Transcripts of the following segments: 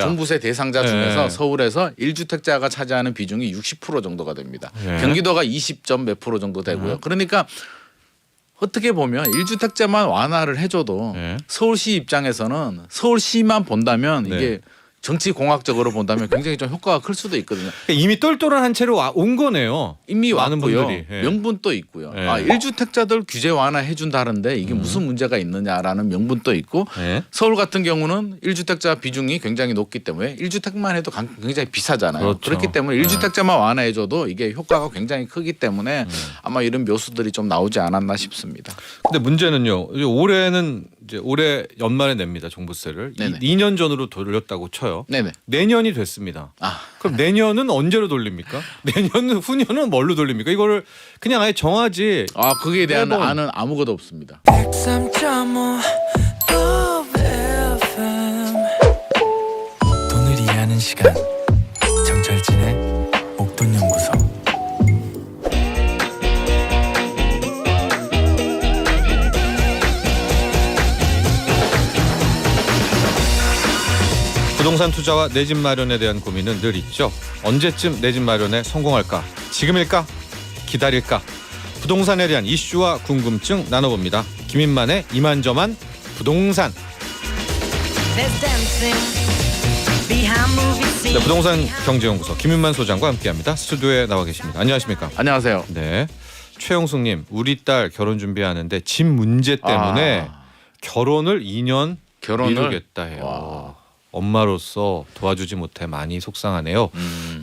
종부세 대상자 중에서 네. 서울에서 1주택자가 차지하는 비중이 60% 정도가 됩니다. 네. 경기도가 20점 몇 프로 정도 되고요. 그러니까 어떻게 보면 1주택자만 완화를 해줘도 네. 서울시 입장에서는 서울시만 본다면 네. 이게 정치 공학적으로 본다면 굉장히 좀 효과가 클 수도 있거든요. 이미 똘똘한 채로 온 거네요. 이미 많은 왔고요. 분들이. 예. 명분도 있고요. 예. 1주택자들 규제 완화해 준다는데 이게 무슨 문제가 있느냐라는 명분도 있고 예. 서울 같은 경우는 1주택자 비중이 굉장히 높기 때문에 1주택만 해도 굉장히 비싸잖아요. 그렇죠. 그렇기 때문에 1주택자만 완화해 줘도 이게 효과가 굉장히 크기 때문에 아마 이런 묘수들이 좀 나오지 않았나 싶습니다. 근데 문제는요. 올해는 이제 올해 연말에 냅니다. 종부세를. 네네. 2년 전으로 돌렸다고 쳐요. 네네. 내년이 됐습니다. 그럼 내년은 언제로 돌립니까? 내년은 후년은 뭘로 돌립니까? 이거를 그냥 아예 정하지. 그거에 대한 매번. 안은 아무것도 없습니다. 103.5 FM 돈을 이해하는 시간 정철진의 목돈연구소. 부동산 투자와 내 집 마련에 대한 고민은 늘 있죠. 언제쯤 내 집 마련에 성공할까? 지금일까? 기다릴까? 부동산에 대한 이슈와 궁금증 나눠봅니다. 김인만의 이만저만 부동산. 네, 부동산 경제연구소 김인만 소장과 함께합니다. 스튜디오에 나와 계십니다. 안녕하십니까? 안녕하세요. 네, 최영숙님, 우리 딸 결혼 준비하는데 집 문제 때문에 결혼을 2년 미루겠다 해요. 와. 엄마로서 도와주지 못해 많이 속상하네요.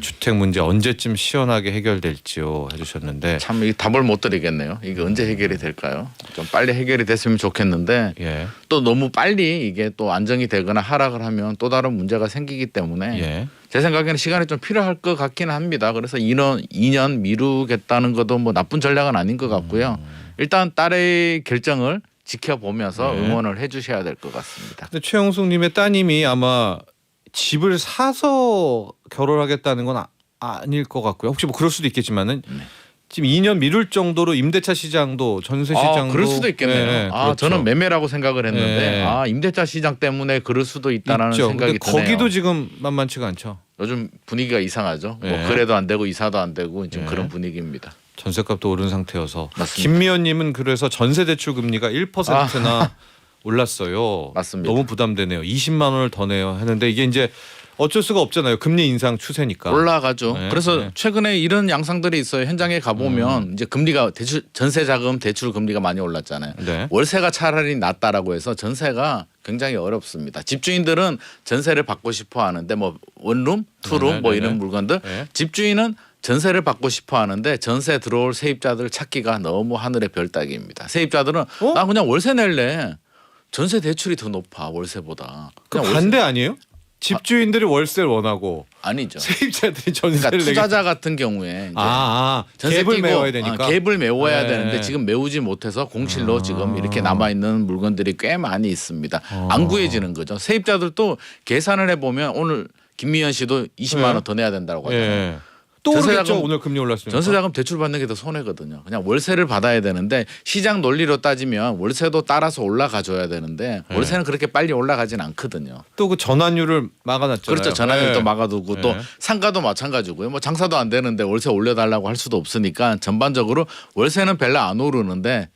주택 문제 언제쯤 시원하게 해결될지요 해주셨는데 참 이 답을 못 드리겠네요. 이게 언제 해결이 될까요? 좀 빨리 해결이 됐으면 좋겠는데 예, 또 너무 빨리 이게 또 안정이 되거나 하락을 하면 또 다른 문제가 생기기 때문에 예. 제 생각에는 시간이 좀 필요할 것 같기는 합니다. 그래서 2년 미루겠다는 것도 뭐 나쁜 전략은 아닌 것 같고요. 일단 딸의 결정을 지켜보면서 네. 응원을 해주셔야 될 것 같습니다. 근데 최영숙님의 따님이 아마 집을 사서 결혼하겠다는 건 아닐 것 같고요. 혹시 뭐 그럴 수도 있겠지만은 지금 2년 미룰 정도로 임대차 시장도 전세 시장도 그럴 수도 있겠네요. 네, 그렇죠. 저는 매매라고 생각을 했는데 네. 임대차 시장 때문에 그럴 수도 있다라는 있죠. 생각이 근데 드네요. 거기도 지금 만만치가 않죠. 요즘 분위기가 이상하죠. 네. 뭐 거래도 안 되고 이사도 안 되고 지금 네. 그런 분위기입니다. 전세값도 오른 상태여서. 맞습니다. 김미연님은 그래서 전세 대출 금리가 1%나 올랐어요. 맞습니다. 너무 부담되네요. 20만 원을 더 내요 하는데 이게 이제 어쩔 수가 없잖아요. 금리 인상 추세니까. 올라가죠. 네, 그래서 네. 최근에 이런 양상들이 있어요. 현장에 가보면 이제 금리가 전세자금 대출 금리가 많이 올랐잖아요. 네. 월세가 차라리 낫다라고 해서 전세가 굉장히 어렵습니다. 집주인들은 전세를 받고 싶어 하는데 뭐 원룸, 투룸 네, 뭐 네, 이런 네. 물건들 네. 집주인은 전세를 받고 싶어 하는데 전세 들어올 세입자들 찾기가 너무 하늘의 별 따기입니다. 세입자들은 나 그냥 월세 낼래. 전세 대출이 더 높아 월세보다. 그 그냥 반대 아니에요? 집주인들이 월세를 원하고 아니죠. 세입자들이 전세를 그러니까 내게. 투자자 같은 경우에 이제 전세 갭을 끼고, 메워야 되니까. 갭을 메워야 네. 되는데 지금 메우지 못해서 공실로 지금 이렇게 남아 있는 물건들이 꽤 많이 있습니다. 안 구해지는 거죠. 세입자들도 계산을 해보면 오늘 김미연 씨도 20만 원 더 내야 된다고 하잖아요. 예. 또 전세자금- 오르겠죠. 오늘 금리 올랐으니까. 전세자금 대출 받는 게 더 손해거든요. 그냥 월세를 받아야 되는데 시장 논리로 따지면 월세도 따라서 올라가 줘야 되는데 월세는 그렇게 빨리 올라가진 않거든요. 또 그 전환율을 막아놨잖아요. 그렇죠. 전환율도 네. 막아두고 또 네. 상가도 마찬가지고요. 뭐 장사도 안 되는데 월세 올려달라고 할 수도 없으니까 전반적으로 월세는 별로 안 오르는데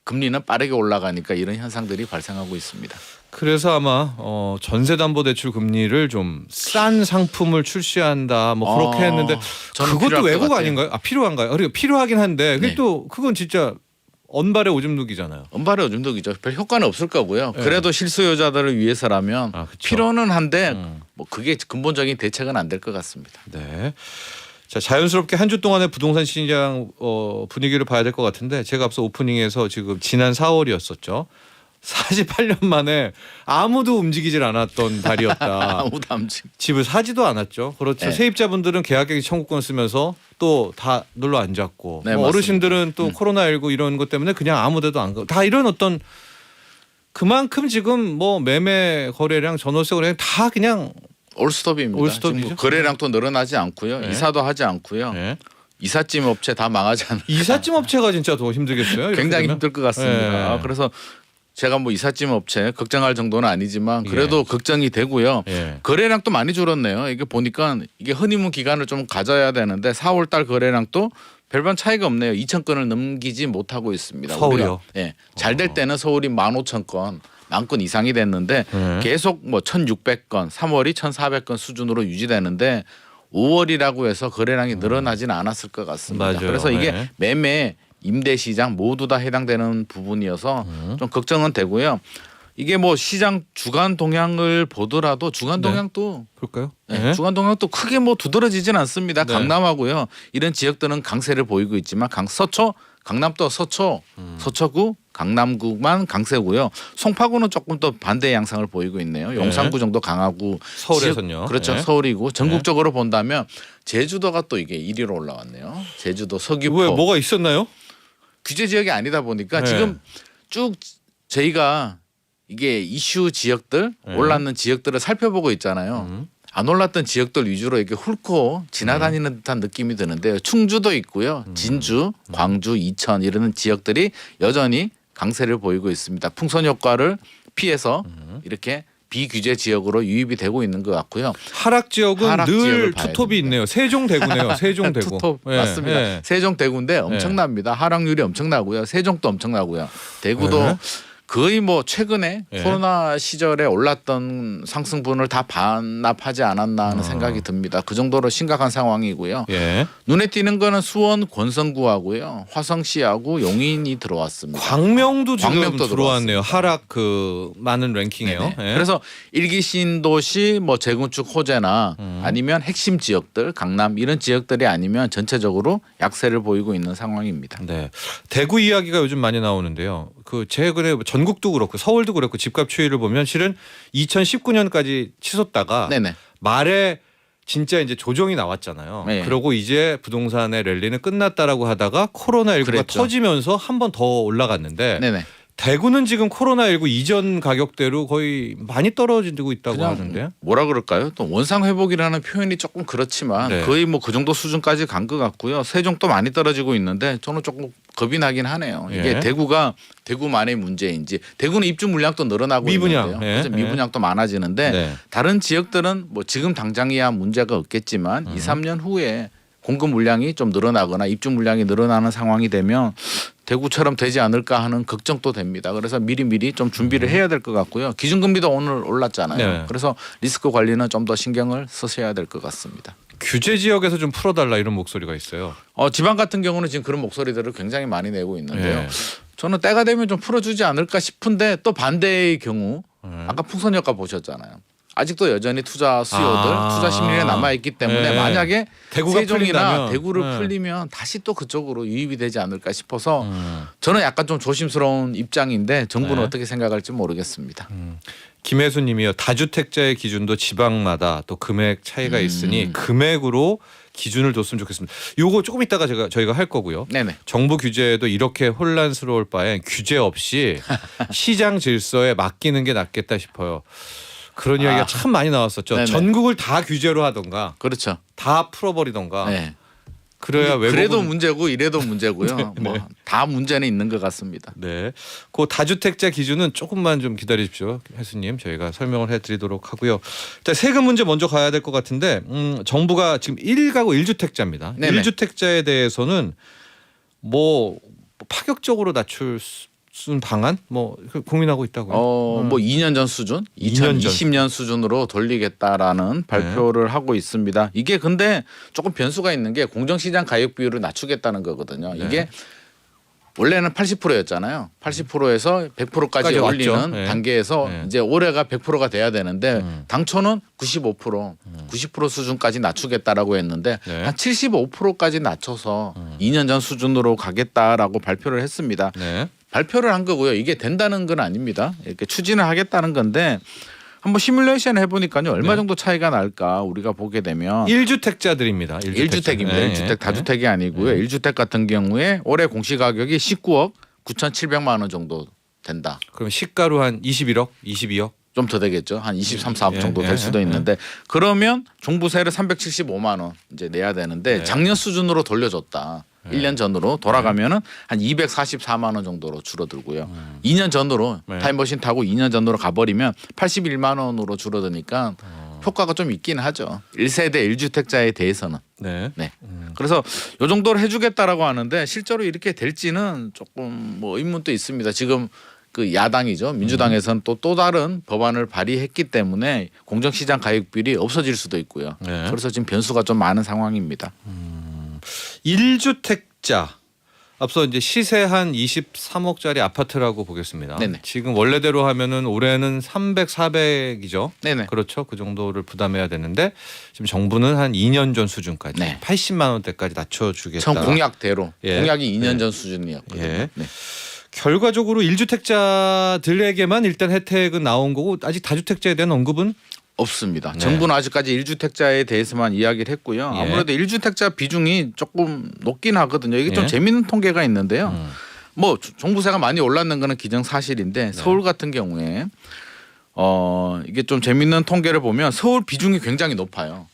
금리는 빠르게 올라가니까 이런 현상들이 발생하고 있습니다. 그래서 아마 전세담보대출 금리를 좀 싼 상품을 출시한다 뭐 그렇게 했는데 저는 그것도 필요할 것 왜곡 같아요. 아닌가요? 필요한가요? 그리고 필요하긴 한데 그게 네. 또 그건 진짜 언발의 오줌 누기잖아요. 은발의 오줌독이죠. 별 효과는 없을 거고요. 네. 그래도 실수요자들을 위해서라면 그쵸. 필요는 한데 뭐 그게 근본적인 대책은 안 될 것 같습니다. 네. 자, 자연스럽게 한 주 동안의 부동산 시장 분위기를 봐야 될 것 같은데 제가 앞서 오프닝에서 지금 지난 4월이었었죠. 48년 만에 아무도 움직이질 않았던 달이었다. 아무도 안 움직. 집을 사지도 않았죠. 그렇죠. 네. 세입자분들은 계약갱신 청구권 쓰면서 또 다 눌러 앉았고 네, 뭐 맞습니다. 어르신들은 또 코로나19 이런 것 때문에 그냥 아무데도 안 가고 다 이런 어떤 그만큼 지금 뭐 매매 거래량 전월세 거래량 다 그냥 올스톱입니다. 올스톱이죠? 지금 거래량도 늘어나지 않고요. 네. 이사도 하지 않고요. 네. 이삿짐 업체 다 망하지 않아요. 이삿짐 업체가 진짜 더 힘들겠어요. 이렇게 굉장히 되면? 힘들 것 같습니다. 네. 그래서 제가 뭐 이삿짐 업체 걱정할 정도는 아니지만 그래도 걱정이 되고요. 예. 거래량도 많이 줄었네요. 이게 보니까 이게 허니문 기간을 좀 가져야 되는데 4월 달 거래량도 별반 차이가 없네요. 2,000건을 넘기지 못하고 있습니다. 서울이요? 예. 잘 될 때는 서울이 15,000건, 10,000건 이상이 됐는데 계속 뭐 1,600건, 3월이 1,400건 수준으로 유지되는데 5월이라고 해서 거래량이 늘어나지는 않았을 것 같습니다. 맞아요. 그래서 이게 네. 매매, 임대 시장 모두 다 해당되는 부분이어서 좀 걱정은 되고요. 이게 뭐 시장 주간 동향을 보더라도 주간 네. 동향도 그럴까요? 네, 주간 동향도 크게 뭐 두드러지진 않습니다. 네. 강남하고요. 이런 지역들은 강세를 보이고 있지만 서초, 강남도 서초, 서초구, 강남구만 강세고요. 송파구는 조금 더 반대 양상을 보이고 있네요. 용산구 정도 강하고 서울에서는요. 지역, 그렇죠. 네. 서울이고 전국적으로 본다면 제주도가 또 이게 1위로 올라왔네요. 제주도 서귀포. 왜 뭐가 있었나요? 규제 지역이 아니다 보니까 네. 지금 쭉 저희가 이게 이슈 지역들 네. 올랐는 지역들을 살펴보고 있잖아요. 안 올랐던 지역들 위주로 이렇게 훑고 지나다니는 듯한 느낌이 드는데요. 충주도 있고요. 진주, 광주, 이천 이런 지역들이 여전히 강세를 보이고 있습니다. 풍선 효과를 피해서 이렇게 비규제 지역으로 유입이 되고 있는 것 같고요. 하락 지역은 하락 늘 지역을 봐야 투톱이 됩니다. 있네요. 세종대구네요. 세종대구. 투톱 예, 맞습니다. 예. 세종대구인데 엄청납니다. 하락률이 엄청나고요. 세종도 엄청나고요. 대구도 네. 거의 뭐 최근에 예. 코로나 시절에 올랐던 상승분을 다 반납하지 않았나 하는 생각이 듭니다. 그 정도로 심각한 상황이고요. 예. 눈에 띄는 거는 수원 권성구하고요. 화성시하고 용인이 들어왔습니다. 광명도 지금 광명도 들어왔네요. 들어왔습니다. 하락 그 많은 랭킹이에요. 네네. 예. 그래서 일기 신도시 뭐 재건축 호재나 아니면 핵심 지역들 강남 이런 지역들이 아니면 전체적으로 약세를 보이고 있는 상황입니다. 네. 대구 이야기가 요즘 많이 나오는데요. 그 최근에 전국도 그렇고 서울도 그렇고 집값 추이를 보면 실은 2019년까지 치솟다가 네네. 말에 진짜 이제 조정이 나왔잖아요. 네. 그러고 이제 부동산의 랠리는 끝났다라고 하다가 코로나19가 그랬죠. 터지면서 한 번 더 올라갔는데 네네. 대구는 지금 코로나19 이전 가격대로 거의 많이 떨어지고 있다고 그냥 하는데. 뭐라 그럴까요? 또 원상 회복이라는 표현이 조금 그렇지만 네. 거의 뭐 그 정도 수준까지 간 것 같고요. 세종도 많이 떨어지고 있는데 저는 조금 겁이 나긴 하네요. 이게 예. 대구가 대구만의 문제인지 대구는 입주 물량도 늘어나고 미분양. 있는데요. 예. 그래서 미분양도 많아지는데 네. 다른 지역들은 뭐 지금 당장이야 문제가 없겠지만 2, 3년 후에 공급 물량이 좀 늘어나거나 입주 물량이 늘어나는 상황이 되면 대구처럼 되지 않을까 하는 걱정도 됩니다. 그래서 미리미리 좀 준비를 해야 될 것 같고요. 기준금리도 오늘 올랐잖아요. 네. 그래서 리스크 관리는 좀 더 신경을 쓰셔야 될 것 같습니다. 규제 지역에서 좀 풀어달라 이런 목소리가 있어요. 지방 같은 경우는 지금 그런 목소리들을 굉장히 많이 내고 있는데요. 네. 저는 때가 되면 좀 풀어주지 않을까 싶은데 또 반대의 경우 네. 아까 풍선효과 보셨잖아요. 아직도 여전히 투자 수요들, 아. 투자 심리가 남아 있기 때문에 네. 만약에 대구가 세종이나 풀린다면. 대구를 네. 풀리면 다시 또 그쪽으로 유입이 되지 않을까 싶어서 저는 약간 좀 조심스러운 입장인데 정부는 네. 어떻게 생각할지 모르겠습니다. 김혜수님이요. 다주택자의 기준도 지방마다 또 금액 차이가 있으니 금액으로 기준을 뒀으면 좋겠습니다. 요거 조금 이따가 저희가 할 거고요. 네네. 정부 규제도 이렇게 혼란스러울 바엔 규제 없이 시장 질서에 맡기는 게 낫겠다 싶어요. 그런 이야기가 참 많이 나왔었죠. 네네. 전국을 다 규제로 하던가 그렇죠. 다 풀어버리던가. 네. 그래야 외국은 그래도 문제고 이래도 문제고요. 뭐 다 문제는 있는 것 같습니다. 네, 그 다주택자 기준은 조금만 좀 기다리십시오, 혜수님. 저희가 설명을 해드리도록 하고요. 자, 세금 문제 먼저 가야 될 것 같은데, 정부가 지금 1가구 1주택자입니다. 네네. 1주택자에 대해서는 뭐 파격적으로 낮출 방안 뭐 고민하고 있다고요. 뭐 2년 전 수준, 2년 전 2020년 수준으로 돌리겠다라는 발표를 하고 있습니다. 이게 근데 조금 변수가 있는 게 공정시장 가격 비율을 낮추겠다는 거거든요. 네. 이게 원래는 80%였잖아요. 80%에서 100%까지 까지 올리는 왔죠. 네. 단계에서 네. 이제 올해가 100%가 돼야 되는데 당초는 95%, 90% 수준까지 낮추겠다라고 했는데 네. 한 75%까지 낮춰서 2년 전 수준으로 가겠다라고 발표를 했습니다. 네. 발표를 한 거고요. 이게 된다는 건 아닙니다. 이렇게 추진을 하겠다는 건데 한번 시뮬레이션 해보니까요. 얼마 네. 정도 차이가 날까 우리가 보게 되면 1주택자들입니다. 1주택입니다. 네. 1주택 다주택이 아니고요. 1주택 같은 경우에 올해 공시가격이 19억 9,700만 원 정도 된다. 그럼 시가로 한 21억, 22억. 좀 더 되겠죠. 한 23, 4억 예, 정도 예, 될 수도 예, 있는데 그러면 종부세를 375만 원 이제 내야 되는데 네. 작년 수준으로 돌려줬다. 네. 1년 전으로 돌아가면은 한 244만 원 정도로 줄어들고요. 2년 전으로 네. 타임머신 타고 2년 전으로 가버리면 81만 원으로 줄어드니까 효과가 좀 있긴 하죠. 1세대 1주택자에 대해서는. 네. 네. 그래서 요 정도로 해주겠다라고 하는데 실제로 이렇게 될지는 조금 뭐 의문도 있습니다. 지금 그 야당이죠. 민주당에서는 또 다른 법안을 발의했기 때문에 공정시장 가액비율이 없어질 수도 있고요. 네. 그래서 지금 변수가 좀 많은 상황입니다. 1주택자 앞서 이제 시세 한 23억짜리 아파트라고 보겠습니다. 네네. 지금 원래대로 하면은 올해는 300, 400이죠. 네네. 그렇죠. 그 정도를 부담해야 되는데 지금 정부는 한 2년 전 수준까지 네. 80만 원대까지 낮춰주겠다. 전 공약대로 예. 공약이 2년 네. 전 수준이었거든요. 예. 네. 결과적으로 1주택자들에게만 일단 혜택은 나온 거고 아직 다주택자에 대한 언급은 없습니다. 네. 정부는 아직까지 1주택자에 대해서만 이야기를 했고요. 예. 아무래도 1주택자 비중이 조금 높긴 하거든요. 이게 좀 예. 재밌는 통계가 있는데요. 뭐 종부세가 많이 올랐는 거는 기정사실인데 서울 같은 경우에 이게 좀 재밌는 통계를 보면 서울 비중이 굉장히 높아요.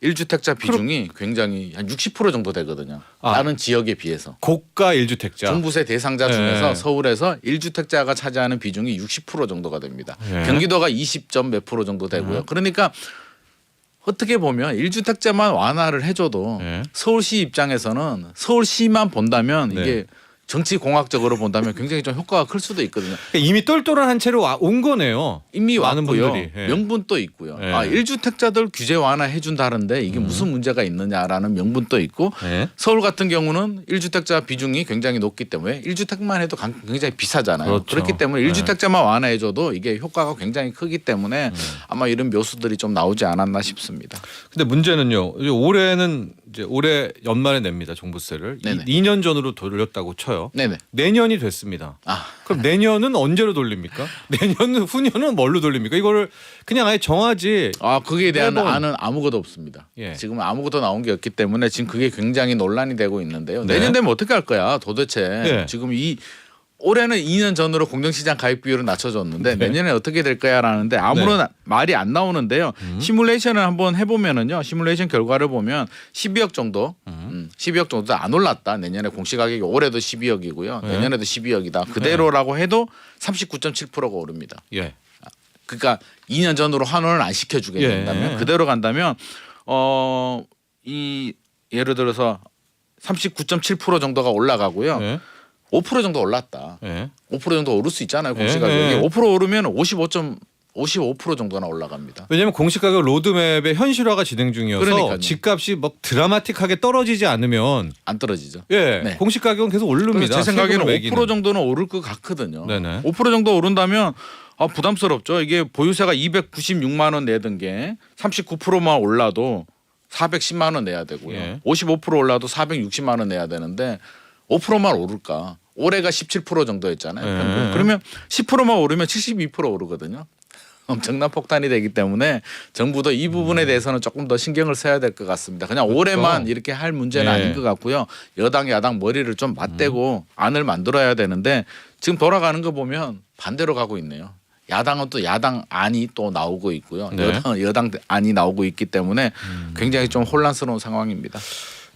1주택자 비중이 굉장히 한 60% 정도 되거든요. 아. 다른 지역에 비해서. 고가 1주택자. 종부세 대상자 중에서 네. 서울에서 1주택자가 차지하는 비중이 60% 정도가 됩니다. 네. 경기도가 20점 몇 프로 정도 되고요. 그러니까 어떻게 보면 1주택자만 완화를 해줘도 네. 서울시 입장에서는 서울시만 본다면 네. 이게 정치 공학적으로 본다면 굉장히 좀 효과가 클 수도 있거든요. 그러니까 이미 똘똘한 한 채로 온 거네요. 이미 많은 왔고요. 분들이. 예. 명분도 있고요. 예. 1주택자들 규제 완화해 준다는데 이게 무슨 문제가 있느냐라는 명분도 있고 네. 서울 같은 경우는 1주택자 비중이 굉장히 높기 때문에 1주택만 해도 굉장히 비싸잖아요. 그렇죠. 그렇기 때문에 네. 1주택자만 완화해줘도 이게 효과가 굉장히 크기 때문에 아마 이런 묘수들이 좀 나오지 않았나 싶습니다. 근데 문제는요. 이제 올해는 이제 올해 연말에 냅니다. 종부세를. 네네. 2년 전으로 돌렸다고 쳐요. 네네. 내년이 됐습니다. 아, 그럼 내년은 언제로 돌립니까? 내년은 후년은 뭘로 돌립니까? 이거를 그냥 아예 정하지. 거기에 대한 매번. 안은 아무것도 없습니다. 예. 지금 아무것도 나온 게 없기 때문에 지금 그게 굉장히 논란이 되고 있는데요. 네. 내년 되면 어떻게 할 거야? 도대체 네. 지금 올해는 2년 전으로 공정시장 가입 비율을 낮춰줬는데 네. 내년에 어떻게 될 거야라는데 아무런 말이 안 나오는데요. 시뮬레이션을 한번 해보면은요. 시뮬레이션 결과를 보면 12억 정도, 12억 정도 안 올랐다. 내년에 공시가격이 올해도 12억이고요. 네. 내년에도 12억이다. 그대로라고 해도 39.7%가 오릅니다. 예. 그러니까 2년 전으로 환원을 안 시켜주게 예. 된다면 그대로 간다면 이 예를 들어서 39.7% 정도가 올라가고요. 예. 5% 정도 올랐다. 예. 5% 정도 오를 수 있잖아요. 예, 공시가격이. 예. 5% 오르면 55% 정도나 올라갑니다. 왜냐하면 공시가격 로드맵의 현실화가 진행 중이어서 그러니까요. 집값이 막 드라마틱하게 떨어지지 않으면 안 떨어지죠. 예 네. 공시가격은 계속 오릅니다. 그래서 제 생각에는 세금을 매기는. 5% 정도는 오를 것 같거든요. 네네. 5% 정도 오른다면 부담스럽죠. 이게 보유세가 296만 원 내던 게 39%만 올라도 410만 원 내야 되고요. 예. 55% 올라도 460만 원 내야 되는데 5%만 오를까? 올해가 17% 정도였잖아요. 예. 평균. 그러면 10%만 오르면 72% 오르거든요. 엄청난 폭탄이 되기 때문에 정부도 이 부분에 대해서는 조금 더 신경을 써야 될 것 같습니다. 그냥 그렇죠. 올해만 이렇게 할 문제는 예. 아닌 것 같고요. 여당 야당 머리를 좀 맞대고 안을 만들어야 되는데 지금 돌아가는 거 보면 반대로 가고 있네요. 야당은 또 야당 안이 또 나오고 있고요. 네. 여당 안이 나오고 있기 때문에 굉장히 좀 혼란스러운 상황입니다.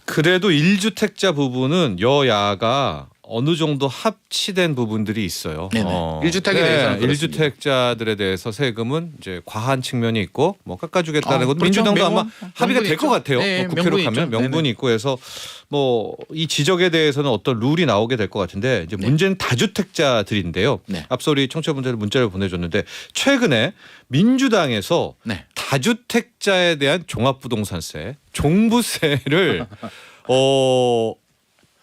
그래도 1주택자 부분은 여야가 어느 정도 합치된 부분들이 있어요. 네네. 1주택에 대해서는 그렇습니다. 1주택자들에 대해서 세금은 이제 과한 측면이 있고 뭐 깎아주겠다는 것도 그렇죠. 민주당도 명분, 아마 합의가 될 것 있죠. 같아요. 네, 뭐 국회로 명분이 가면 있죠. 명분이 네네. 있고 해서 뭐 이 지적에 대해서는 어떤 룰이 나오게 될 것 같은데 이제 문제는 다주택자들인데요. 네. 앞서 우리 청취자분들 문자를 보내줬는데 최근에 민주당에서 네. 다주택자에 대한 종합부동산세, 종부세를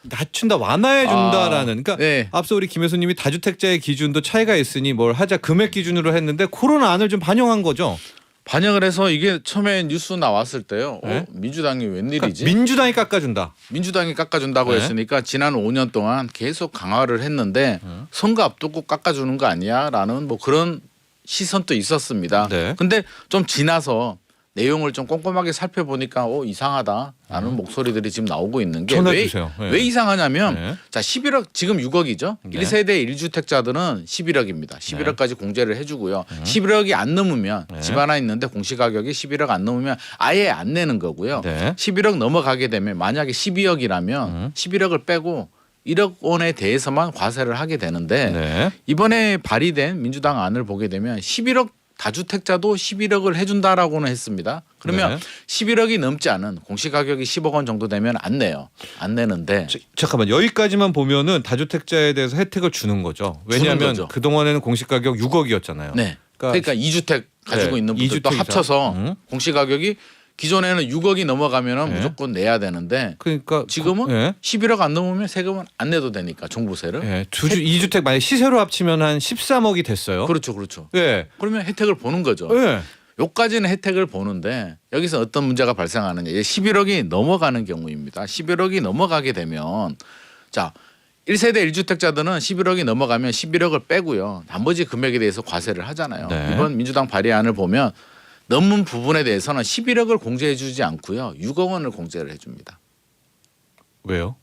낮춘다, 완화해 준다라는. 그러니까 네. 앞서 우리 김 교수님이 다주택자의 기준도 차이가 있으니 뭘 하자 금액 기준으로 했는데 그런 안을 좀 반영한 거죠. 반영을 해서 이게 처음에 뉴스 나왔을 때요. 네. 민주당이 웬일이지? 그러니까 민주당이 깎아준다. 민주당이 깎아준다고 네. 했으니까 지난 5년 동안 계속 강화를 했는데 선거 앞두고 깎아주는 거 아니야라는 뭐 그런 시선도 있었습니다. 네. 근데 좀 지나서 내용을 좀 꼼꼼하게 살펴보니까 이상하다라는 목소리들이 지금 나오고 있는 게 전해 주세요. 왜 이상하냐면 네. 자 11억 지금 6억이죠. 네. 1세대 1주택자들은 11억입니다. 11억까지 공제를 해주고요. 11억이 안 넘으면 네. 집 하나 있는데 공시가격이 11억 안 넘으면 아예 안 내는 거고요. 네. 11억 넘어가게 되면 만약에 12억이라면 11억을 빼고 1억 원에 대해서만 과세를 하게 되는데 네. 이번에 발의된 민주당 안을 보게 되면 11억 다주택자도 11억을 해준다라고는 했습니다. 그러면 네. 11억이 넘지 않은 공시가격이 10억 원 정도 되면 안 내요. 안 내는데 잠깐만 여기까지만 보면은 다주택자에 대해서 혜택을 주는 거죠. 왜냐하면 거죠. 그 동안에는 공시가격 6억이었잖아요. 네. 그러니까 2주택 가지고 네, 있는 분들도 2주택 이상. 합쳐서 공시가격이 기존에는 6억이 넘어가면 네. 무조건 내야 되는데 그러니까 지금은 네. 11억 안 넘으면 세금은 안 내도 되니까 종부세를. 네. 2주택 만약 시세로 합치면 한 13억이 됐어요. 그렇죠, 그렇죠. 네. 그러면 혜택을 보는 거죠. 네. 요까지는 혜택을 보는데 여기서 어떤 문제가 발생하느냐. 11억이 넘어가는 경우입니다. 11억이 넘어가게 되면 자 1세대 1주택자들은 11억이 넘어가면 11억을 빼고요. 나머지 금액에 대해서 과세를 하잖아요. 네. 이번 민주당 발의안을 보면 넘은 부분에 대해서는 11억을 공제해 주지 않고요. 6억 원을 공제를 해 줍니다. 왜요?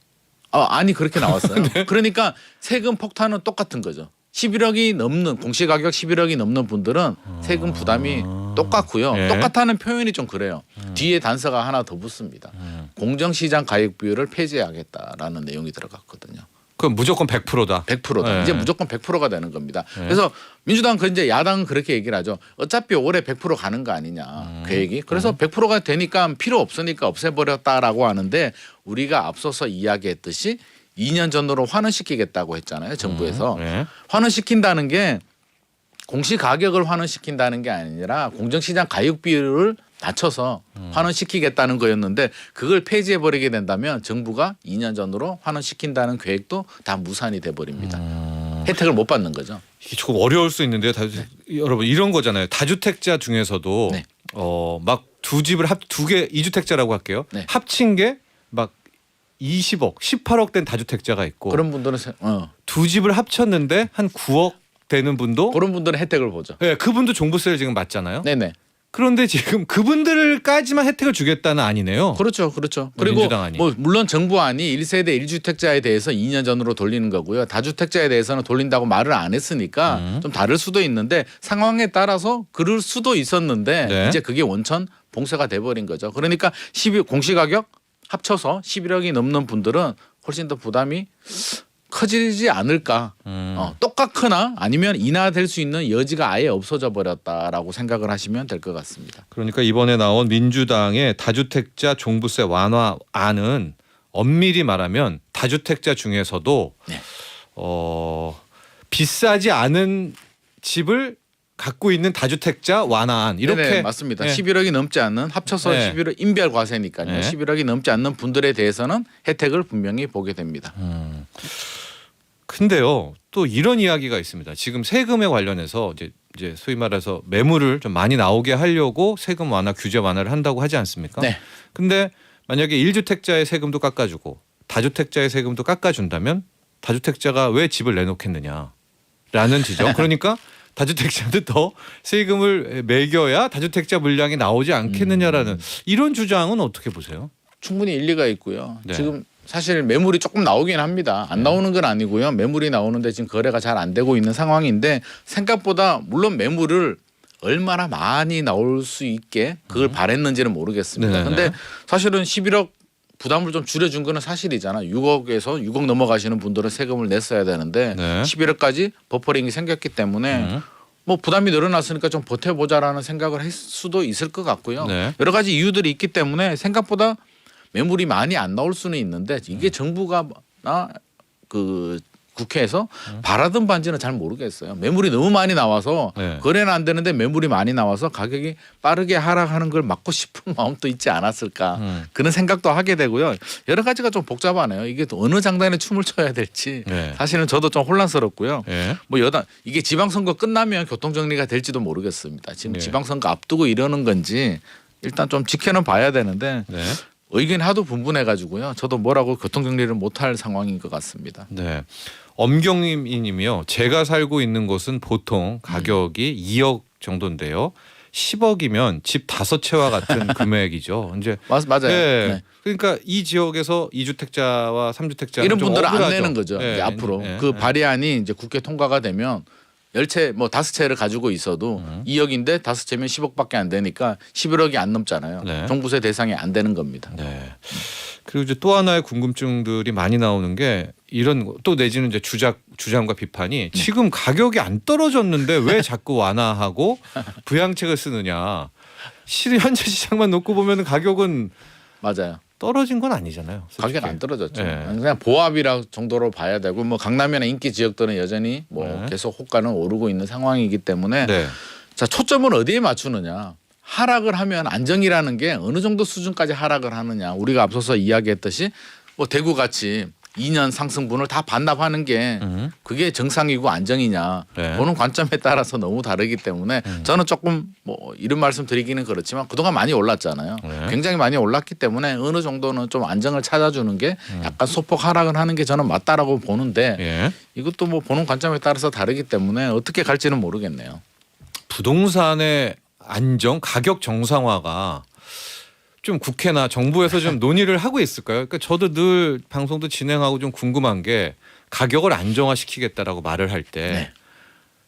아니 그렇게 나왔어요. 네. 그러니까 세금 폭탄은 똑같은 거죠. 11억이 넘는 공시가격 11억이 넘는 분들은 세금 부담이 똑같고요. 네. 똑같다는 표현이 좀 그래요. 뒤에 단서가 하나 더 붙습니다. 공정시장 가액 비율을 폐지하겠다라는 내용이 들어갔거든요. 그럼 무조건 100%다. 100%다. 네. 이제 무조건 100%가 되는 겁니다. 그래서 민주당 이제 야당은 그렇게 얘기를 하죠. 어차피 올해 100% 가는 거 아니냐 계획이. 그래서 100%가 되니까 필요 없으니까 없애버렸다라고 하는데 우리가 앞서서 이야기했듯이 2년 전으로 환원시키겠다고 했잖아요. 정부에서. 네. 환원시킨다는 게 공시가격을 환원시킨다는 게 아니라 공정시장 가격 비율을 낮춰서 환원시키겠다는 거였는데 그걸 폐지해버리게 된다면 정부가 2년 전으로 환원시킨다는 계획도 다 무산이 돼버립니다. 혜택을 못 받는 거죠. 이게 조금 어려울 수 있는데요. 여러분 이런 거잖아요. 다주택자 중에서도 네. 막 두 집을 두 개 2주택자라고 할게요. 네. 합친 게 막 20억, 18억 된 다주택자가 있고 그런 분들은 두 집을 합쳤는데 한 9억 되는 분도 그런 분들은 혜택을 보죠. 네, 그분도 종부세를 지금 맞잖아요. 네네. 그런데 지금 그분들까지만 혜택을 주겠다는 아니네요. 그렇죠, 그렇죠. 그리고 민주당안이. 뭐 물론 정부안이 1세대 1주택자에 대해서 2년 전으로 돌리는 거고요. 다주택자에 대해서는 돌린다고 말을 안 했으니까 좀 다를 수도 있는데 상황에 따라서 그럴 수도 있었는데 네. 이제 그게 원천 봉쇄가 돼버린 거죠. 그러니까 공시가격 합쳐서 11억이 넘는 분들은 훨씬 더 부담이 커지지 않을까. 똑같거나 아니면 인하될 수 있는 여지가 아예 없어져 버렸다라고 생각을 하시면 될 것 같습니다. 그러니까 이번에 나온 민주당의 다주택자 종부세 완화안은 엄밀히 말하면 다주택자 중에서도 네. 비싸지 않은 집을 갖고 있는 다주택자 완화안 이렇게 네네, 맞습니다. 네. 11억이 넘지 않는 합쳐서 네. 11억 인별 과세니까요. 네. 11억이 넘지 않는 분들에 대해서는 혜택을 분명히 보게 됩니다. 근데요 또 이런 이야기가 있습니다. 지금 세금에 관련해서 이제 소위 말해서 매물을 좀 많이 나오게 하려고 세금 완화 규제 완화를 한다고 하지 않습니까? 네. 근데 만약에 1주택자의 세금도 깎아주고 다주택자의 세금도 깎아준다면 다주택자가 왜 집을 내놓겠느냐라는 지적. 그러니까 다주택자도 더 세금을 매겨야 다주택자 물량이 나오지 않겠느냐라는 이런 주장은 어떻게 보세요? 충분히 일리가 있고요. 네. 지금 사실 매물이 조금 나오긴 합니다. 안 나오는 건 아니고요. 매물이 나오는데 지금 거래가 잘 안 되고 있는 상황인데 생각보다 물론 매물을 얼마나 많이 나올 수 있게 그걸 바랬는지는 모르겠습니다. 네네네. 근데 사실은 11억 부담을 좀 줄여준 거는 사실이잖아. 6억에서 6억 넘어가시는 분들은 세금을 냈어야 되는데 네. 11억까지 버퍼링이 생겼기 때문에 뭐 부담이 늘어났으니까 좀 버텨보자라는 생각을 했을 수도 있을 것 같고요. 네. 여러 가지 이유들이 있기 때문에 생각보다 매물이 많이 안 나올 수는 있는데 이게 정부가 그 국회에서 바라든 반지는 잘 모르겠어요. 매물이 너무 많이 나와서 네. 거래는 안 되는데 매물이 많이 나와서 가격이 빠르게 하락하는 걸 막고 싶은 마음도 있지 않았을까 그런 생각도 하게 되고요. 여러 가지가 좀 복잡하네요. 이게 또 어느 장단에 춤을 춰야 될지 네. 사실은 저도 좀 혼란스럽고요. 예. 뭐 여당 이게 지방선거 끝나면 교통정리가 될지도 모르겠습니다. 지금 네. 지방선거 앞두고 이러는 건지 일단 좀 지켜는 봐야 되는데 네. 의견이 하도 분분해가지고요. 저도 뭐라고 교통정리를 못할 상황인 것 같습니다. 네. 엄경님이요. 제가 살고 있는 곳은 보통 가격이 2억 정도인데요. 10억이면 집 5채와 같은 금액이죠. 이제 맞아요. 네. 네. 그러니까 이 지역에서 2주택자와 3주택자 이런 분들은 안 내는 거죠. 네. 이제 앞으로 네. 그 발의안이 이제 국회 통과가 되면 10채 뭐 5채를 가지고 있어도 2억인데 5채면 10억밖에 안 되니까 11억이 안 넘잖아요. 네. 종부세 대상이 안 되는 겁니다. 네. 그리고 이제 또 하나의 궁금증들이 많이 나오는 게 이런 또 내지는 이제 주장과 비판이 지금 가격이 안 떨어졌는데 왜 자꾸 완화하고 부양책을 쓰느냐. 실은 현재 시장만 놓고 보면 가격은 맞아요. 떨어진 건 아니잖아요. 솔직히. 가격이 안 떨어졌죠. 네. 그냥 보합이라 정도로 봐야 되고 뭐 강남이나 인기 지역들은 여전히 뭐 네. 계속 호가는 오르고 있는 상황이기 때문에 네. 자 초점을 어디에 맞추느냐. 하락을 하면 안정이라는 게 어느 정도 수준까지 하락을 하느냐. 우리가 앞서서 이야기했듯이 뭐 대구 같이 2년 상승분을 다 반납하는 게 그게 정상이고 안정이냐 네. 보는 관점에 따라서 너무 다르기 때문에 저는 조금 뭐 이런 말씀 드리기는 그렇지만 그동안 많이 올랐잖아요. 네. 굉장히 많이 올랐기 때문에 어느 정도는 좀 안정을 찾아주는 게 약간 소폭 하락을 하는 게 저는 맞다라고 보는데 예. 이것도 뭐 보는 관점에 따라서 다르기 때문에 어떻게 갈지는 모르겠네요. 부동산의 안정, 가격 정상화가 좀 국회나 정부에서 좀 논의를 하고 있을까요? 그러니까 저도 늘 방송도 진행하고 좀 궁금한 게 가격을 안정화시키겠다라고 말을 할 때 네.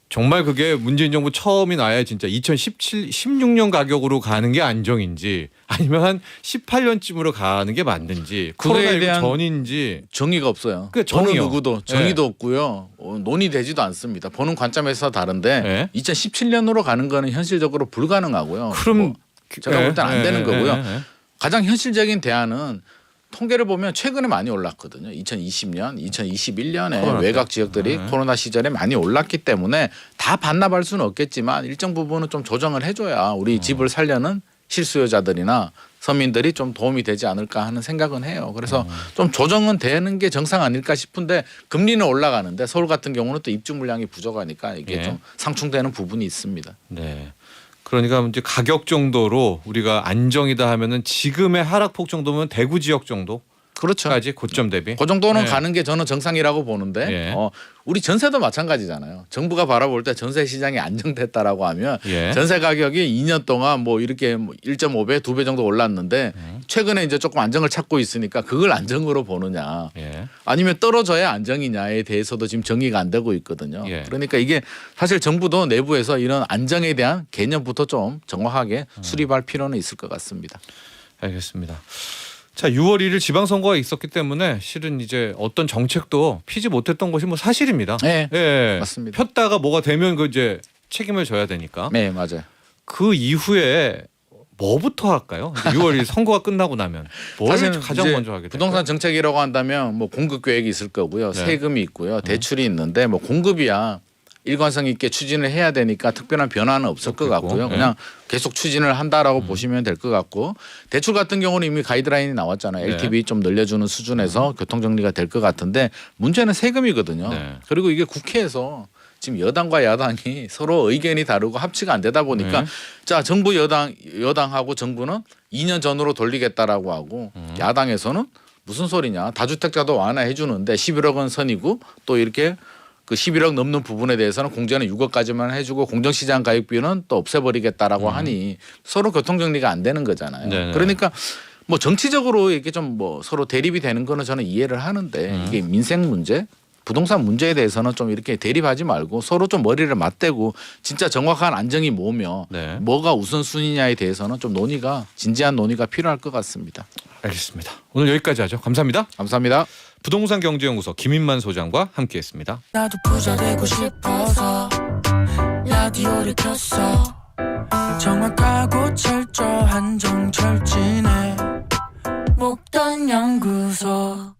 정말 그게 문재인 정부 처음이 나야 진짜 16년 가격으로 가는 게 안정인지 아니면 한 18년쯤으로 가는 게 맞는지 그거에 코로나19 대한 전인지 정의가 없어요. 그 어느 정의요. 누구도 정의도 없고요. 논의되지도 않습니다. 보는 관점에서 다른데 네. 2017년으로 가는 거는 현실적으로 불가능하고요. 그럼 뭐 제가 볼 때는 안 되는 거고요. 예. 가장 현실적인 대안은 통계를 보면 최근에 많이 올랐거든요. 2020년, 2021년에 코로나 때. 외곽 지역들이 코로나 시절에 많이 올랐기 때문에 다 반납할 수는 없겠지만 일정 부분은 좀 조정을 해줘야 우리 집을 살려는 실수요자들이나 서민들이 좀 도움이 되지 않을까 하는 생각은 해요. 그래서 좀 조정은 되는 게 정상 아닐까 싶은데 금리는 올라가는데 서울 같은 경우는 또 입주 물량이 부족하니까 이게 예. 좀 상충되는 부분이 있습니다. 네. 그러니까 이제 가격 정도로 우리가 안정이다 하면은 지금의 하락폭 정도면 대구 지역 정도까지 그렇죠. 고점 대비. 그 정도는 네. 가는 게 저는 정상이라고 보는데 예. 우리 전세도 마찬가지잖아요. 정부가 바라볼 때 전세 시장이 안정됐다라고 하면 예. 전세 가격이 2년 동안 뭐 이렇게 1.5배, 2배 정도 올랐는데 최근에 이제 조금 안정을 찾고 있으니까 그걸 안정으로 보느냐 예. 아니면 떨어져야 안정이냐에 대해서도 지금 정의가 안 되고 있거든요. 예. 그러니까 이게 사실 정부도 내부에서 이런 안정에 대한 개념부터 좀 정확하게 수립할 필요는 있을 것 같습니다. 알겠습니다. 자, 6월 1일 지방선거가 있었기 때문에 실은 이제 어떤 정책도 피지 못했던 것이 뭐 사실입니다. 네, 예. 맞습니다. 폈다가 뭐가 되면 그 이제 책임을 져야 되니까. 네, 맞아요. 그 이후에 뭐부터 할까요? 6월 1일 선거가 끝나고 나면 뭘 사실은 가장 이제 먼저 하게 될까요? 부동산 정책이라고 한다면 뭐 공급 계획이 있을 거고요. 네. 세금이 있고요. 대출이 있는데 뭐 공급이야 일관성 있게 추진을 해야 되니까 특별한 변화는 없을 것 없겠고. 같고요. 네. 그냥 계속 추진을 한다라고 보시면 될 것 같고 대출 같은 경우는 이미 가이드라인이 나왔잖아요. 네. LTV 좀 늘려주는 수준에서 교통정리가 될 것 같은데 문제는 세금이거든요. 네. 그리고 이게 국회에서 지금 여당과 야당이 서로 의견이 다르고 합치가 안 되다 보니까 네. 자 정부 여당하고 정부는 2년 전으로 돌리겠다라고 하고 야당에서는 무슨 소리냐 다주택자도 완화해 주는데 11억은 선이고 또 이렇게 그 11억 넘는 부분에 대해서는 공제는 6억까지만 해주고 공정시장 가입비는 또 없애버리겠다라고 하니 서로 교통정리가 안 되는 거잖아요. 네네. 그러니까 뭐 정치적으로 이렇게 좀 뭐 서로 대립이 되는 거는 저는 이해를 하는데 이게 민생 문제 부동산 문제에 대해서는 좀 이렇게 대립하지 말고 서로 좀 머리를 맞대고 진짜 정확한 안정이 뭐며 네. 뭐가 우선순위냐에 대해서는 좀 진지한 논의가 필요할 것 같습니다. 알겠습니다. 오늘 여기까지 하죠. 감사합니다. 감사합니다. 부동산 경제연구소 김인만 소장과 함께했습니다. 나도 부자 되고 싶어서 라디오를 켰어 정확하고 철저한 정철진의 목돈 연구소